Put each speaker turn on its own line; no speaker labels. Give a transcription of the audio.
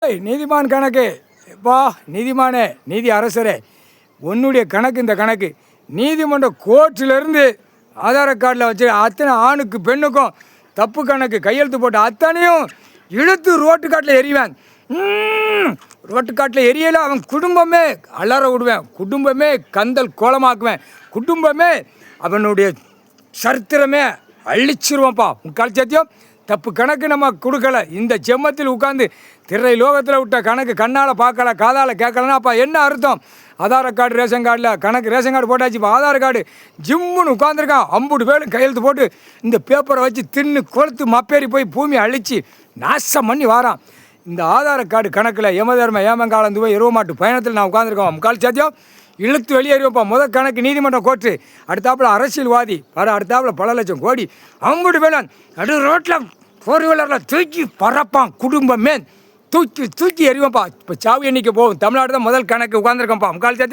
நீதிமான் கணக்கு எப்பா, நீதிமானே, நீதி அரசரே, உன்னுடைய கணக்கு இந்த கணக்கு. நீதிமன்ற கோர்ட்டிலேருந்து ஆதார கார்டில் வச்சு அத்தனை ஆணுக்கு பெண்ணுக்கும் தப்பு கணக்கு கையெழுத்து போட்டு அத்தனையும் இழுத்து ரோட்டு காட்டில் எறிவேன். ரோட்டு காட்டில் எரியல அவன் குடும்பமே அலற விடுவேன், குடும்பமே கந்தல் கோலமாக்குவேன், குடும்பமே அவனுடைய சரித்திரமே அழிச்சிருவான்ப்பா. முக்கால் சத்தியம் தப்பு கணக்கு நம்ம கொடுக்கல. இந்த செம்மத்தில் உட்காந்து திரை லோகத்தில் விட்ட கணக்கு கண்ணால் பார்க்கல, காதால் கேட்கலன்னா அப்போ என்ன அர்த்தம்? ஆதார கார்டு ரேஷன் கார்டில் கணக்கு ரேஷன் கார்டு போட்டாச்சு, இப்போ ஆதார் கார்டு ஜிம்முன்னு உட்காந்துருக்கான். 50 பேரும் கையெழுத்து போட்டு இந்த பேப்பரை வச்சு தின்னு கொளுத்து மப்பேறி போய் பூமி அழித்து நாசம் பண்ணி வாரான். இந்த ஆதார கார்டு கணக்கில் யமதர்ம ஏமங்காலந்து போய் எருவமாட்டு பயணத்தில் நான் உட்காந்துருக்கோம். முக்கால் சத்தியம் இழுத்து வெளியேறிவப்பா. முதல் கணக்கு நீதிமன்றம் கோர்ட்டு, அடுத்தாப்புல அரசியல்வாதி வர, அடுத்தாப்புல பல லட்சம் கோடி 50 பேர் நடு ரோட்டில் 4 வீலரில் தூக்கி பறப்பான். குடும்பமே தூக்கி எறிவப்பா. இப்போ சாவி எண்ணிக்கை போகும். தமிழ்நாடு தான் முதல் கணக்கு உட்காந்துருக்கோம்ப்பா. முக்கால் சத்தியம்